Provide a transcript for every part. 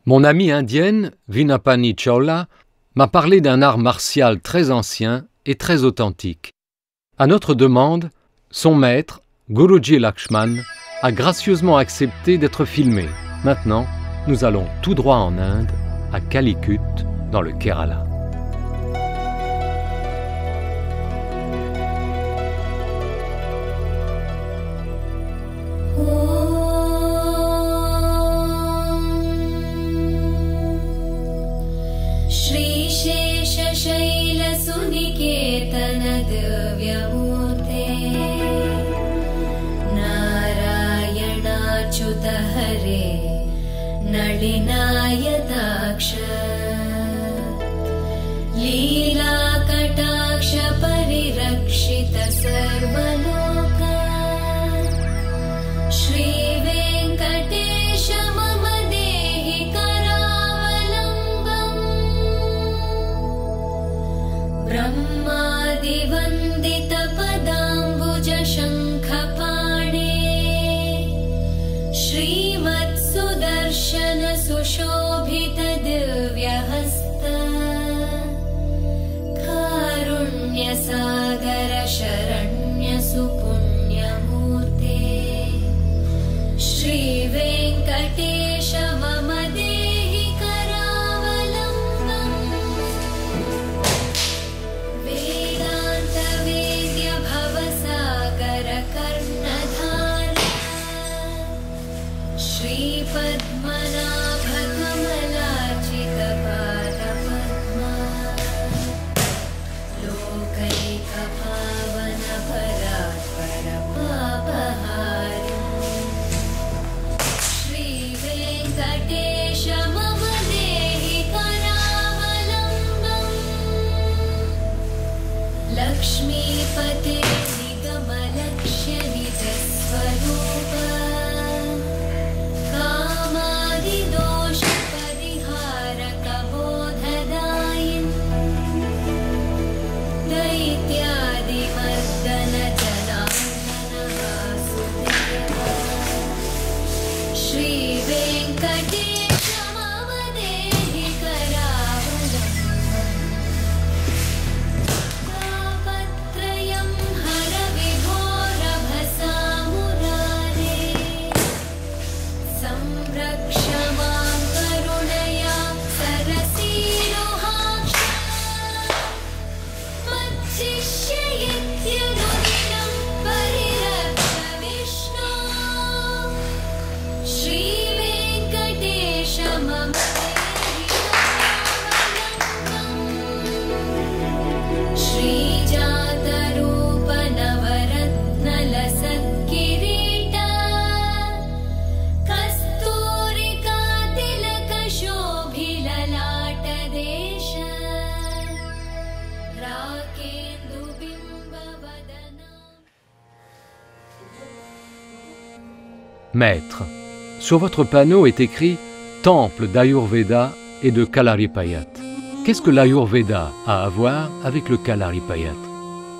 Mon amie indienne, Vinapani Chawla, m'a parlé d'un art martial très ancien et très authentique. À notre demande, son maître, Guruji Lakshman, a gracieusement accepté d'être filmé. Maintenant, nous allons tout droit en Inde, à Calicut, dans le Kerala. नलिनायताक्ष लीलाकटाक्ष परिरक्षित सर्वलोक श्रीवेङ्कटेश मम देहि करावलम्बम् ब्रह्मादिवन्दित पदाम्बुज शङ्खपाणे श्रीमत्सुदर्शन सुशोभित दिव्यहस्त कारुण्यसागर शरण्य सुपुण्यमूर्ते श्रीवेङ्कटेश मम देहि करावलम्बम् वेदान्त वेद्य भवसागर कर्णधार श्रीपद्मनाभ कमलार्चित पादपद्मा लोकैकपावन परात्पर पापहारी श्रीवेङ्कटेश मम देहि करावलम्बम् लक्ष्मीपते निगमलक्ष्य निजस्वरूप कामादिदोष परिहारक बोधदायिन् दैत्यादिमर्दन जनार्दन वासुदेव श्रीवेङ्कटेश मम देहि करावलम्बम् तापत्रयं हर विघोरभसामुरारे संरक्ष मां करुणया सरसीरुहाक्ष मच्छिष्येत्यनुदिनं परिरक्ष विष्णो श्रीवेङ्कटेश मम देहि करावलम्बम् श्रीजातरूप नवरत्नलसत्किरीट कस्तूरिका तिलक शोभिललाटदेश राकेन्दुबिम्बवदना Maître, sur votre panneau est écrit « Temple d'Ayurveda et de Kalaripayat ». Qu'est-ce que l'Ayurveda a à voir avec le Kalaripayat?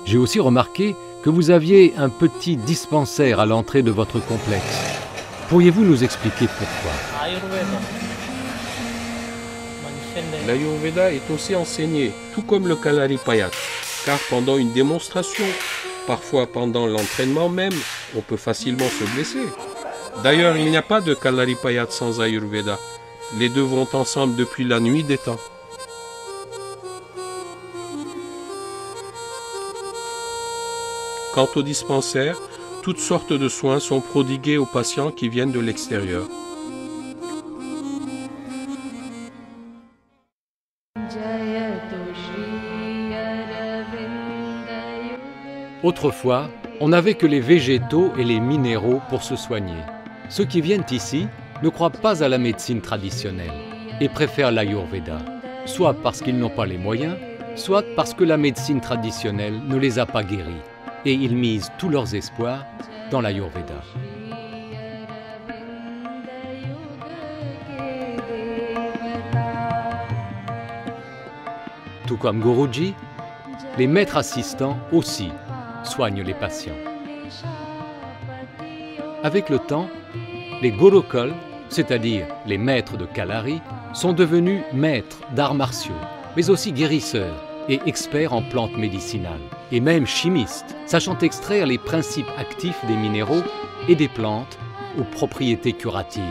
J'ai aussi remarqué que vous aviez un petit dispensaire à l'entrée de votre complexe. Pourriez-vous nous expliquer pourquoi? L'Ayurveda est aussi enseigné, tout comme le Kalaripayat, car pendant une démonstration, parfois pendant l'entraînement même, on peut facilement se blesser. D'ailleurs, il n'y a pas de Kalaripayat sans Ayurveda. Les deux vont ensemble depuis la nuit des temps. Quant au dispensaire, toutes sortes de soins sont prodigués aux patients qui viennent de l'extérieur. Autrefois, on n'avait que les végétaux et les minéraux pour se soigner. Ceux qui viennent ici ne croient pas à la médecine traditionnelle et préfèrent l'Ayurveda, soit parce qu'ils n'ont pas les moyens, soit parce que la médecine traditionnelle ne les a pas guéris, et ils misent tous leurs espoirs dans l'Ayurveda. Tout comme Guruji, les maîtres assistants aussi soignent les patients. Avec le temps, les Gurukul, c'est-à-dire les maîtres de Kalari, sont devenus maîtres d'arts martiaux, mais aussi guérisseurs et experts en plantes médicinales, et même chimistes, sachant extraire les principes actifs des minéraux et des plantes aux propriétés curatives.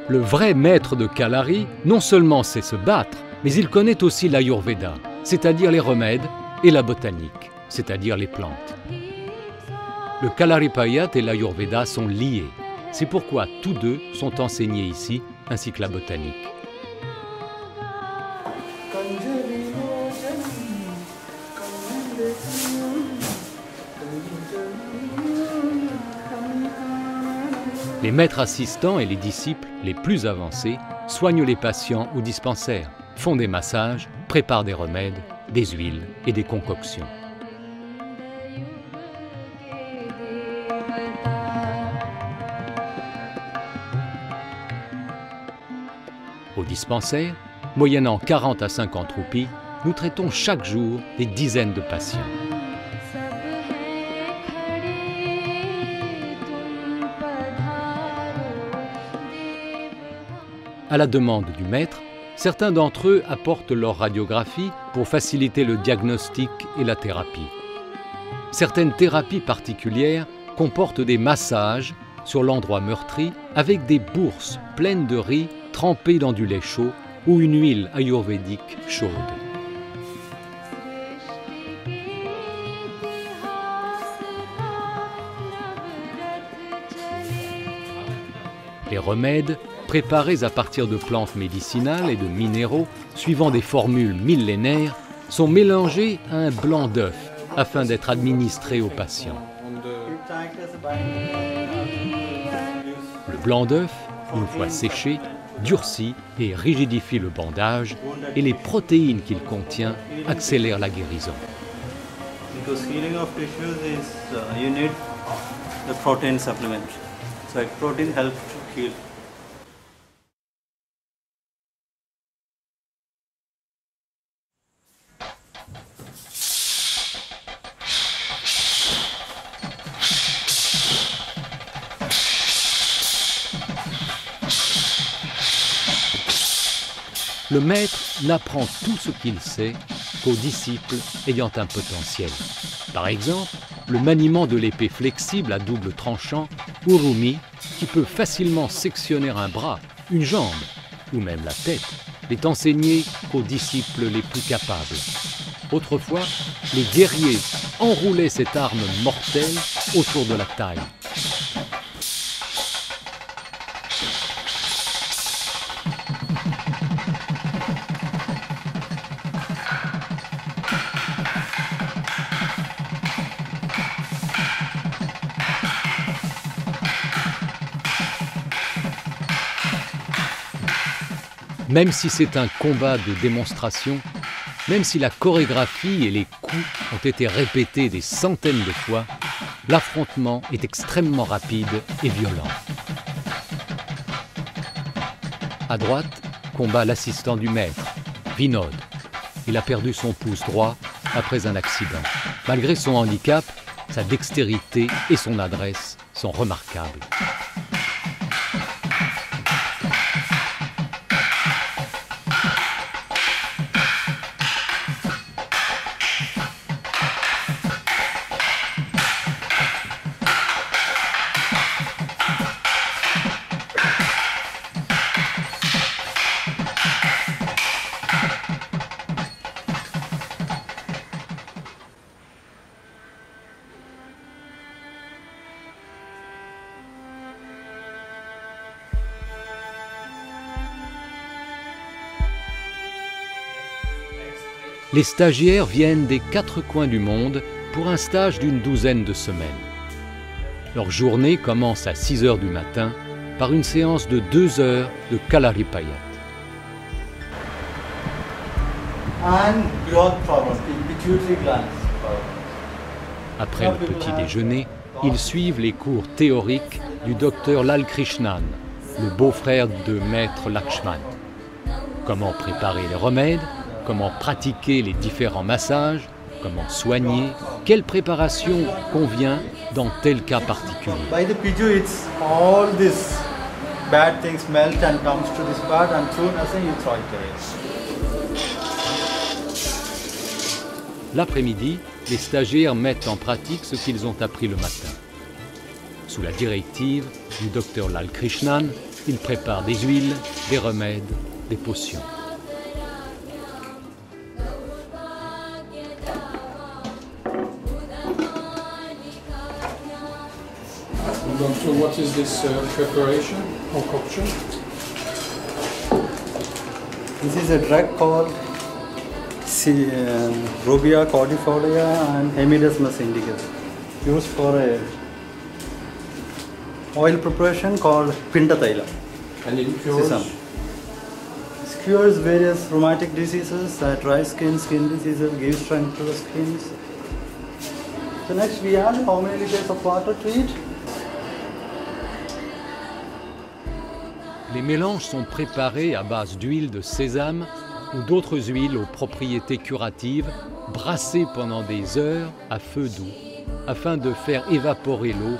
Le vrai maître de Kalari non seulement sait se battre, mais il connaît aussi l'Ayurveda, c'est-à-dire les remèdes, et la botanique, c'est-à-dire les plantes. Le Kalaripayat et l'Ayurveda sont liés. C'est pourquoi tous deux sont enseignés ici, ainsi que la botanique. Les maîtres assistants et les disciples les plus avancés soignent les patients ou dispensaires, font des massages, préparent des remèdes, des huiles et des concoctions. Au dispensaire, moyennant 40 à 50 roupies, nous traitons chaque jour des dizaines de patients. À la demande du maître, certains d'entre eux apportent leur radiographie pour faciliter le diagnostic et la thérapie. Certaines thérapies particulières comportent des massages sur l'endroit meurtri avec des bourses pleines de riz trempées dans du lait chaud ou une huile ayurvédique chaude. Les remèdes, préparés à partir de plantes médicinales et de minéraux, suivant des formules millénaires, sont mélangés à un blanc d'œuf afin d'être administrés aux patients. Le blanc d'œuf, une fois séché, durcit et rigidifie le bandage et les protéines qu'il contient accélèrent la guérison. Because healing of tissues is you need the protein supplement. So protein helps to heal. Le maître n'apprend tout ce qu'il sait qu'aux disciples ayant un potentiel. Par exemple, le maniement de l'épée flexible à double tranchant, Urumi, qui peut facilement sectionner un bras, une jambe ou même la tête, n'est enseigné qu'aux disciples les plus capables. Autrefois, les guerriers enroulaient cette arme mortelle autour de la taille. Même si c'est un combat de démonstration, même si la chorégraphie et les coups ont été répétés des centaines de fois, l'affrontement est extrêmement rapide et violent. À droite, combat l'assistant du maître, Vinod. Il a perdu son pouce droit après un accident. Malgré son handicap, sa dextérité et son adresse sont remarquables. Les stagiaires viennent des 4 coins du monde pour un stage d'une douzaine de semaines. Leur journée commence à 6 heures du matin par une séance de 2 heures de Kalaripayat. Après le petit déjeuner, ils suivent les cours théoriques du docteur Lalkrishnan, le beau-frère de maître Lakshman. Comment préparer les remèdes, comment pratiquer les différents massages, comment soigner, quelle préparation convient dans tel cas particulier. By the Piju, it's all this bad things melt and comes to this part, and soon as you throw it away. L'après-midi, les stagiaires mettent en pratique ce qu'ils ont appris le matin. Sous la directive du docteur Lal Krishnan, ils préparent des huiles, des remèdes, des potions. So what is this preparation, concoction? This is a drug called Rubia cordifolia and Hemidesmus indicus, used for a oil preparation called Pinda Taila. And it cures? Sesame. It cures various rheumatic diseases, dry skin, skin diseases, gives strength to the skin. So next we add how many liters of water to it? Les mélanges sont préparés à base d'huile de sésame ou d'autres huiles aux propriétés curatives, brassées pendant des heures à feu doux, afin de faire évaporer l'eau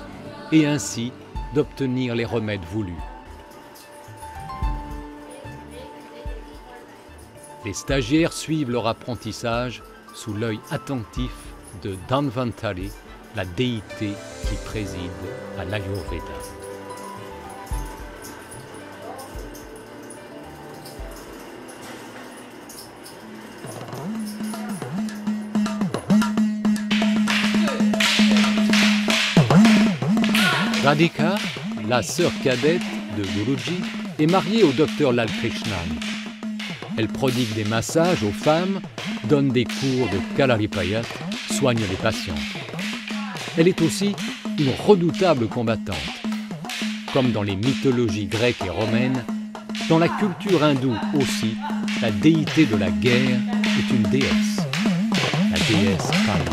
et ainsi d'obtenir les remèdes voulus. Les stagiaires suivent leur apprentissage sous l'œil attentif de Dhanvantari, la déité qui préside à l'Ayurveda. Radhika, la sœur cadette de Guruji, est mariée au docteur Lal Krishnan. Elle prodigue des massages aux femmes, donne des cours de Kalaripayat, soigne les patients. Elle est aussi une redoutable combattante. Comme dans les mythologies grecques et romaines, dans la culture hindoue aussi, la déité de la guerre est une déesse, la déesse Kali.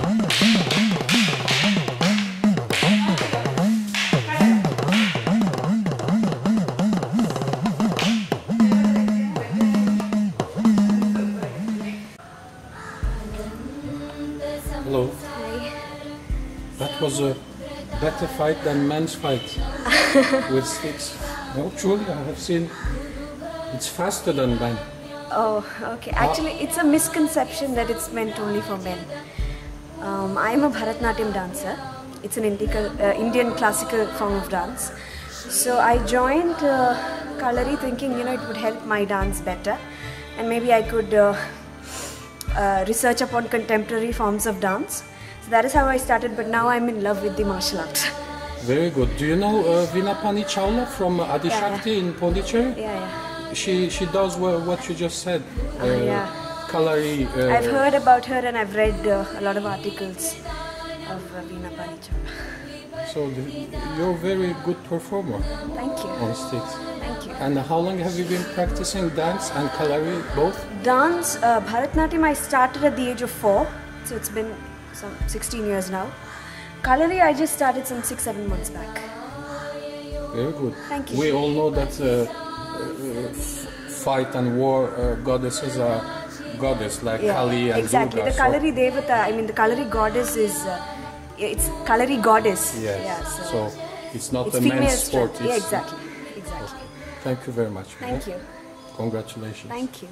Hello. That was a better fight than men's fight with sticks. No, truly, I have seen it's faster than men. Oh, okay. Actually, it's a misconception that it's meant only for men. I'm a Bharatanatyam dancer. It's an Indian classical form of dance. So I joined Kalari thinking, it would help my dance better, and maybe I could research upon contemporary forms of dance. So that is how I started, but now I'm in love with the martial arts. Very good. Do you know Vinapani Chawla from Adishakti in Pondicherry? Yeah. She does what you just said. Yeah. Kalari. I've heard about her and I've read a lot of articles of Veena Panichawla. So you're a very good performer Thank you. on sticks. Thank you. And how long have you been practicing dance and Kalari both? Dance, Bharatanatyam I started at the age of 4, so it's been some 16 years now. Kalari I just started some 6-7 months back. Very good. Thank you. We all know that fight and war goddesses are goddess like Kali and exactly. Durga. The Kalari Devata, the Kalari goddess is, it's Kalari goddess. Yes. Yeah, so it's not it's a female men's sport. strength. Yeah, exactly. Thank you very much. Thank you. Congratulations. Thank you.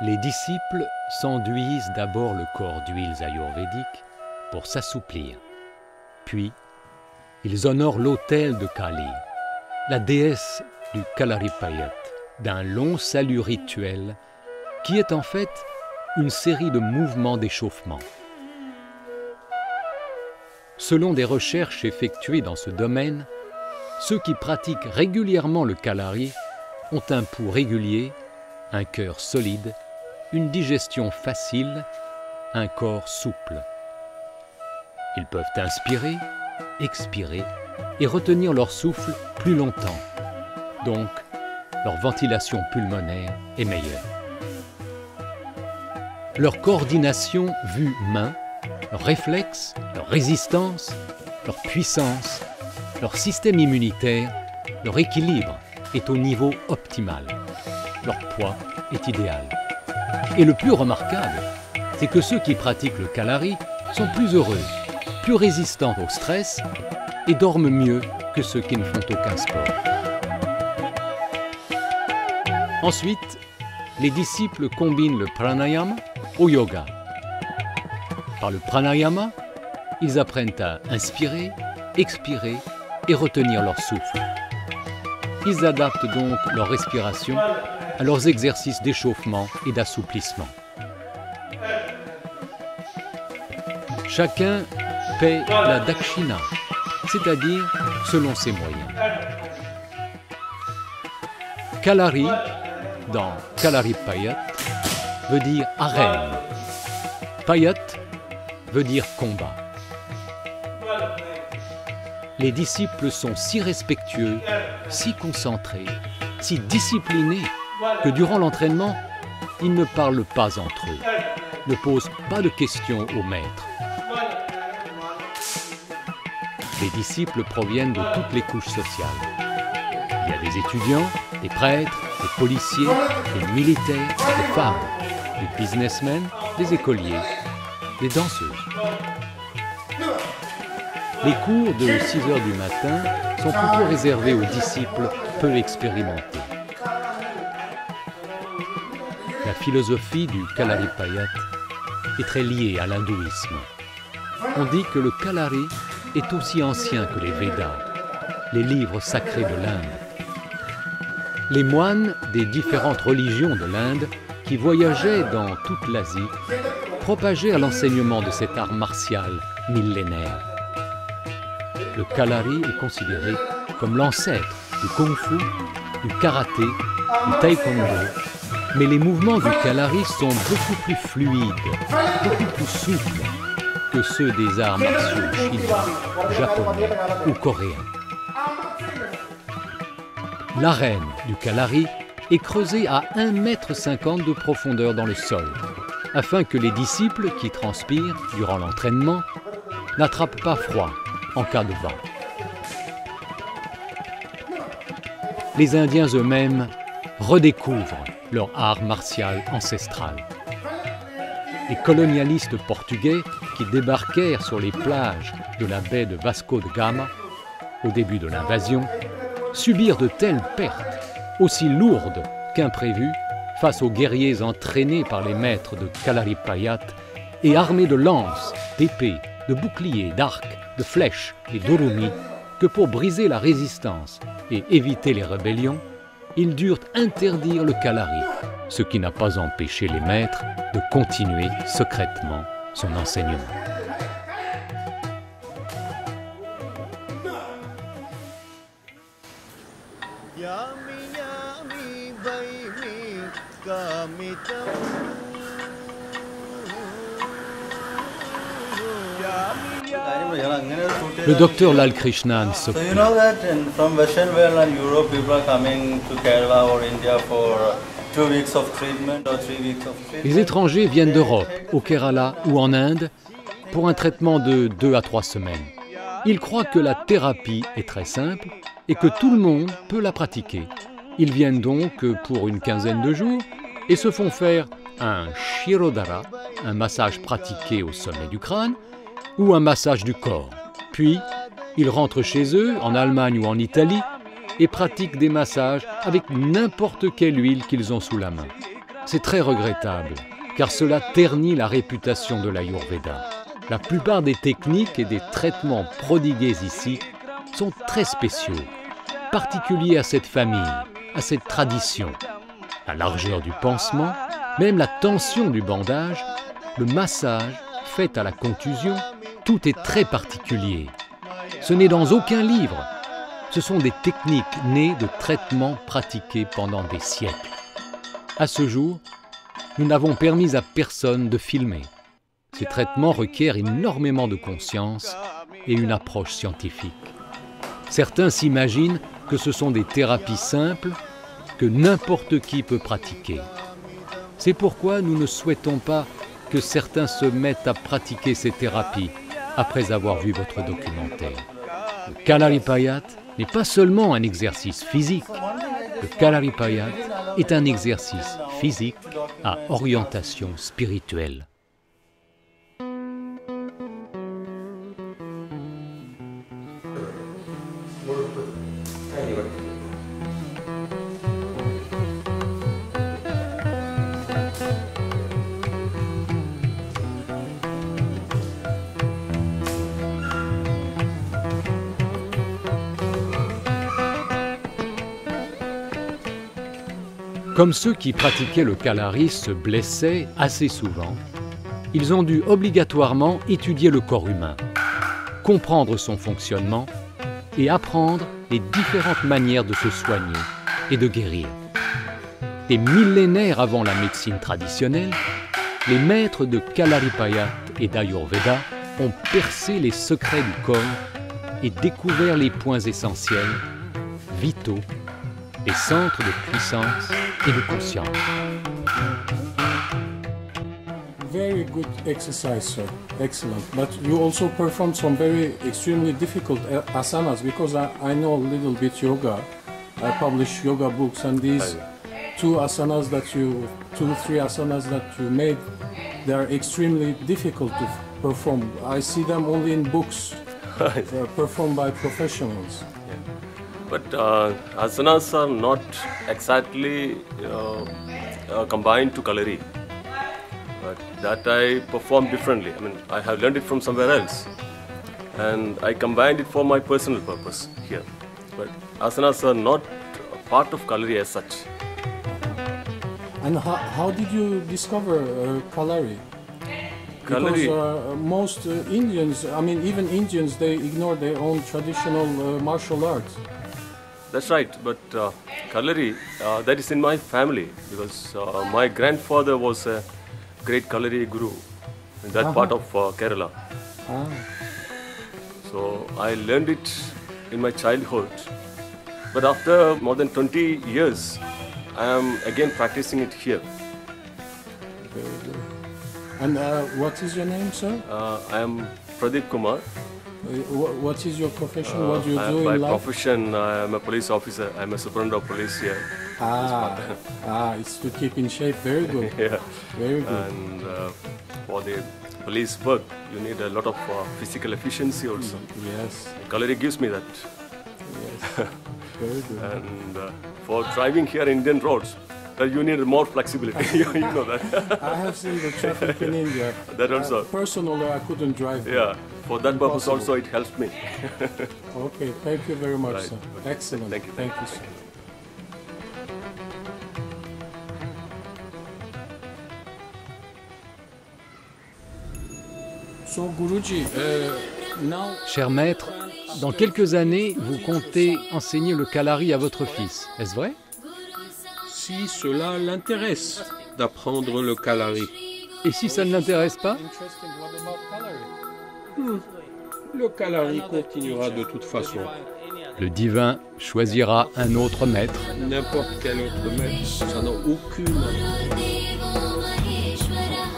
Les disciples s'enduisent d'abord le corps d'huiles ayurvédiques pour s'assouplir. Puis, ils honorent l'autel de Kali, la déesse du Kalaripayat, d'un long salut rituel qui est en fait une série de mouvements d'échauffement. Selon des recherches effectuées dans ce domaine, ceux qui pratiquent régulièrement le Kalari ont un pouls régulier, un cœur solide, une digestion facile, un corps souple. Ils peuvent inspirer, expirer et retenir leur souffle plus longtemps. Donc, leur ventilation pulmonaire est meilleure. Leur coordination vue main, leurs réflexes, leur résistance, leur puissance, leur système immunitaire, leur équilibre est au niveau optimal. Leur poids est idéal. Et le plus remarquable, c'est que ceux qui pratiquent le Kalari sont plus heureux, plus résistants au stress et dorment mieux que ceux qui ne font aucun sport. Ensuite, les disciples combinent le pranayama au yoga. Par le pranayama, ils apprennent à inspirer, expirer et retenir leur souffle. Ils adaptent donc leur respiration à leurs exercices d'échauffement et d'assouplissement. Chacun paie la dakshina, c'est-à-dire selon ses moyens. Kalari, dans Kalaripayat, veut dire arène. Payat veut dire combat. Les disciples sont si respectueux, si concentrés, si disciplinés que durant l'entraînement, ils ne parlent pas entre eux, ne posent pas de questions au maître. Les disciples proviennent de toutes les couches sociales. Il y a des étudiants, des prêtres, des policiers, des militaires, des femmes, des businessmen, des écoliers, des danseuses. Les cours de 6 heures du matin sont plutôt réservés aux disciples peu expérimentés. La philosophie du Kalaripayat est très liée à l'hindouisme. On dit que le Kalari est aussi ancien que les Védas, les livres sacrés de l'Inde. Les moines des différentes religions de l'Inde qui voyageaient dans toute l'Asie propagèrent l'enseignement de cet art martial millénaire. Le Kalari est considéré comme l'ancêtre du Kung-Fu, du Karaté, du Taekwondo, mais les mouvements du Kalari sont beaucoup plus fluides, beaucoup plus souples que ceux des arts martiaux chinois, japonais ou coréens. L'arène du Kalari est creusée à 1,50 m de profondeur dans le sol, afin que les disciples qui transpirent durant l'entraînement n'attrapent pas froid en cas de vent. Les Indiens eux-mêmes redécouvrent leur art martial ancestral. Les colonialistes portugais qui débarquèrent sur les plages de la baie de Vasco de Gama au début de l'invasion subirent de telles pertes, aussi lourdes qu'imprévues, face aux guerriers entraînés par les maîtres de Kalaripayat et armés de lances, d'épées, de boucliers, d'arcs, de flèches et d'orumi, que pour briser la résistance et éviter les rébellions, ils durent interdire le Kalari, ce qui n'a pas empêché les maîtres de continuer secrètement son enseignement. Le docteur Lal Krishnan So you know that from Western world and Europe, people are coming to Kerala or India for 2 weeks of treatment or 3 weeks of treatment. Les étrangers viennent d'Europe, au Kerala ou en Inde, pour un traitement de 2 à 3 semaines. Ils croient que la thérapie est très simple et que tout le monde peut la pratiquer. Ils viennent donc pour une quinzaine de jours et se font faire un Shirodhara, un massage pratiqué au sommet du crâne, ou un massage du corps. Puis, ils rentrent chez eux, en Allemagne ou en Italie, et pratiquent des massages avec n'importe quelle huile qu'ils ont sous la main. C'est très regrettable, car cela ternit la réputation de l'Ayurveda. La plupart des techniques et des traitements prodigués ici sont très spéciaux, particuliers à cette famille, à cette tradition. La largeur du pansement, même la tension du bandage, le massage fait à la contusion, tout est très particulier. Ce n'est dans aucun livre. Ce sont des techniques nées de traitements pratiqués pendant des siècles. À ce jour, nous n'avons permis à personne de filmer. Ces traitements requièrent énormément de conscience et une approche scientifique. Certains s'imaginent que ce sont des thérapies simples que n'importe qui peut pratiquer. C'est pourquoi nous ne souhaitons pas que certains se mettent à pratiquer ces thérapies après avoir vu votre documentaire. Le Kalaripayat n'est pas seulement un exercice physique. Le Kalaripayat est un exercice physique à orientation spirituelle. Comme ceux qui pratiquaient le kalari se blessaient assez souvent, ils ont dû obligatoirement étudier le corps humain, comprendre son fonctionnement et apprendre les différentes manières de se soigner et de guérir. Des millénaires avant la médecine traditionnelle, les maîtres de Kalaripayat et d'Ayurveda ont percé les secrets du corps et découvert les points essentiels, vitaux, les centres de puissance et de conscience. Very good exercise, sir. Excellent. But you also perform some very extremely difficult asanas because I know a little bit yoga. I publish yoga books, and these three asanas that you made, they are extremely difficult to perform. I see them only in books, performed by professionals. But asanas are not exactly combined to Kalari. But that I perform differently. I mean, I have learned it from somewhere else, and I combined it for my personal purpose here. But asanas are not a part of Kalari as such. And how did you discover Kalari? Kalari. Because most Indians, I mean even Indians, they ignore their own traditional martial arts. That's right, but Kalari, that is in my family because my grandfather was a great Kalari guru in that part of Kerala. So I learned it in my childhood. But after more than 20 years, I am again practicing it here. Very good. And what is your name, sir? I am Pradeep Kumar. What is your profession? What do you do by in life? profession, I am a police officer. I am a superintendent of police here. It's to keep in shape. Very good. Yeah. Very good. And for the police work, you need a lot of physical efficiency also. Yes. Kalari gives me that. Yes. Very good. And for driving here in Indian roads, you need more flexibility. You know that. I have seen the traffic in India. That also. Personally, I couldn't drive. Yeah. For that purpose also, it helps me. Okay. Thank you very much, Right. sir. Okay. Excellent. Thank you. Thank you, sir. So, Guruji, now. Cher maître, dans quelques années, vous comptez enseigner le kalari à votre fils, est-ce vrai? Si cela l'intéresse d'apprendre le Kalari. Et si ça ne l'intéresse pas? Interesting. What about Kalari? Le Kalari continuera de toute façon. Le divin choisira un autre maître. N'importe quel autre maître, ça n'a aucune importance. देवो महेश्वरः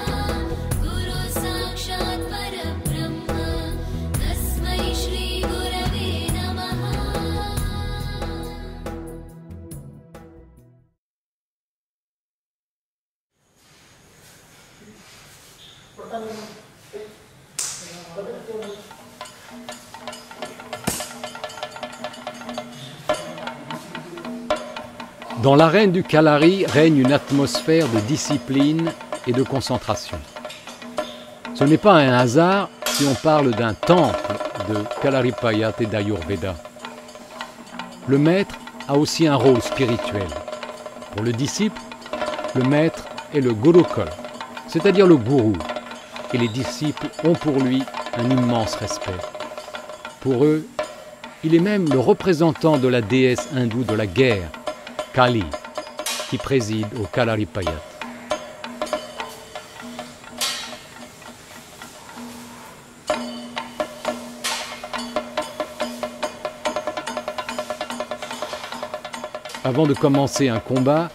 गुरु साक्षात् परब्रह्म तस्मै श्री गुरवे नमः Dans l'arène du kalari règne une atmosphère de discipline et de concentration. Ce n'est pas un hasard si on parle d'un temple de Kalaripayat et d'Ayurveda. Le maître a aussi un rôle spirituel. Pour le disciple, le maître est le Gurukul, c'est-à-dire le gourou, et les disciples ont pour lui un immense respect. Pour eux, il est même le représentant de la déesse hindoue de la guerre, Kali, qui préside au Kalaripayat. Avant de commencer un combat,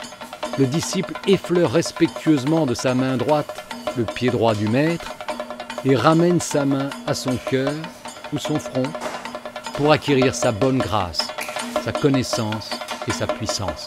le disciple effleure respectueusement de sa main droite le pied droit du maître et ramène sa main à son cœur ou son front pour acquérir sa bonne grâce, sa connaissance et sa puissance.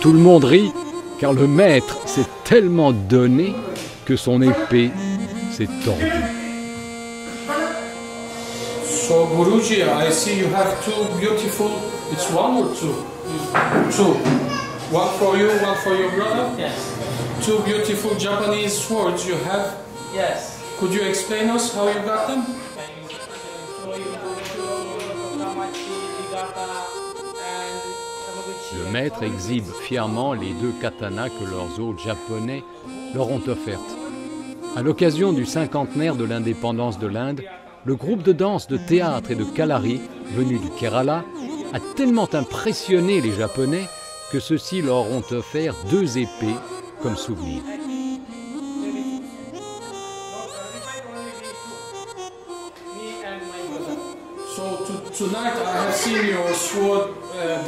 Tout le monde rit, car le maître s'est tellement donné que son épée s'est tordue. So Guruji, I see you have two beautiful, it's one or two? Two. One for you, one for your brother? Yes. Two beautiful Japanese swords you have. Yes. Could you explain us how you got them? Can you show you Kamachi, Nigata, and Tamaguchi? Le maître exhibe fièrement les deux katanas que leurs hôtes japonais leur ont offertes. À l'occasion du cinquantenaire de l'indépendance de l'Inde, le groupe de danse, de théâtre et de Kalari, venu du Kerala, a tellement impressionné les Japonais que ceux-ci leur ont offert deux épées comme souvenir. So tonight I have seen your sword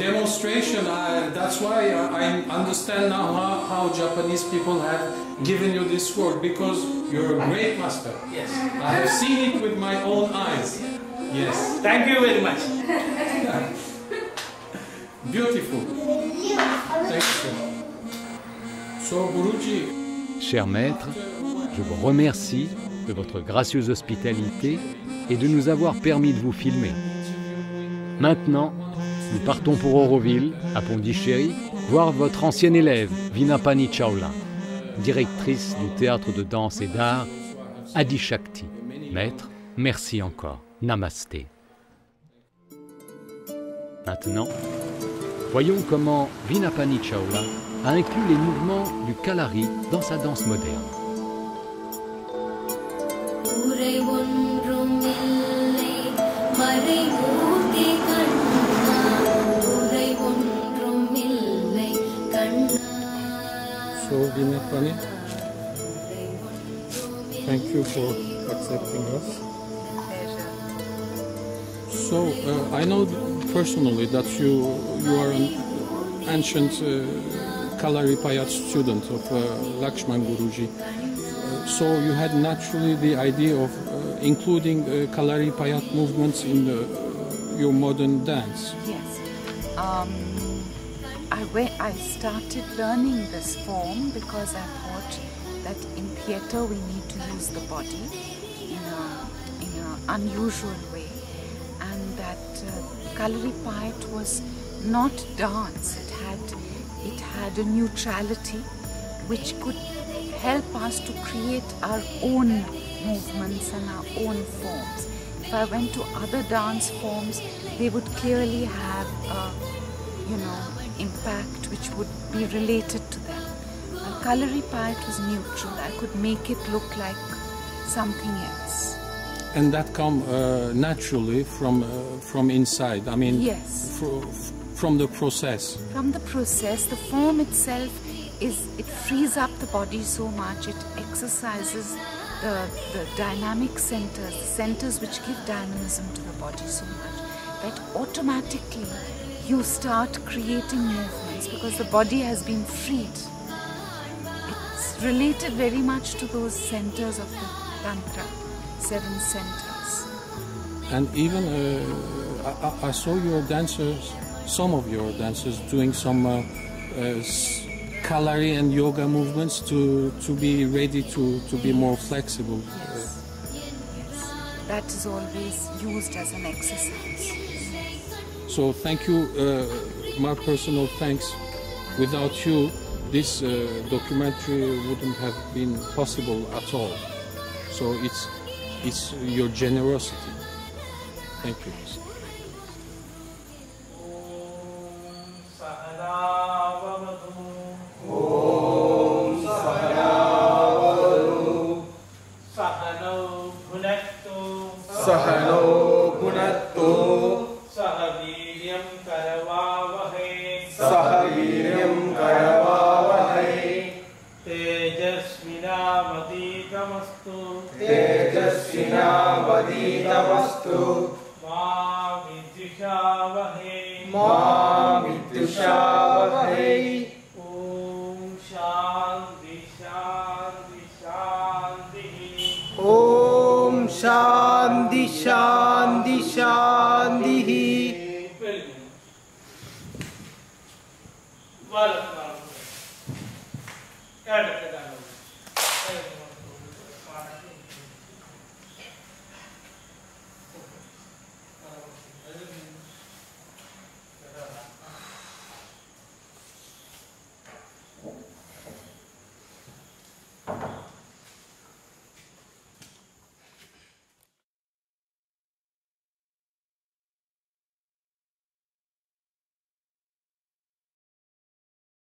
demonstration. That's why I understand now how Japanese people have given you this sword, because you're a great master. Yes. I have seen it with my own eyes. Yes. Thank you very much. Beautiful. Thank you. So Guruji, Cher maître, je vous remercie de votre gracieuse hospitalité et de nous avoir permis de vous filmer. Maintenant, nous partons pour Auroville, à Pondichéry, voir votre ancienne élève, Vinapani Chawla, directrice du théâtre de danse et d'art Adi Shakti. Maître, merci encore. Namasté. Maintenant, voyons comment Vinapani Chawla a inclus les mouvements du Kalari dans sa danse moderne. ஊரை ஒன்றும் இல்லை மறைமூர்த்தி கண்ணா ஊரை ஒன்றும் இல்லை கண்ணா so Vinapani, thank you for accepting us. So I know personally that you are an ancient Kalari Payat student of Lakshman Guruji. So you had naturally the idea of including Kalari Payat movements in your modern dance. Yes. I started learning this form because I thought that in theatre we need to use the body in an unusual way, and that Kalari Payat was not dance. It had a neutrality which could help us to create our own movements and our own forms. If I went to other dance forms, they would clearly have a, impact which would be related to them. Kalari Payat was neutral. I could make it look like something else. And that come naturally from inside. I mean, yes. From the process. From the process, the form itself it frees up the body so much. It exercises the dynamic centers, the centers which give dynamism to the body so much that automatically you start creating movements because the body has been freed. It's related very much to those centers of the Tantra, 7 centers. And even I saw your dancers, some of your dancers doing some Kalari and yoga movements to be ready to be more flexible. Yes. That is always used as an exercise. So thank you, my personal thanks. Without you, this documentary wouldn't have been possible at all. So it's your generosity. Thank you. Shanti, Shanti, Shanti. Well, Correct, correct.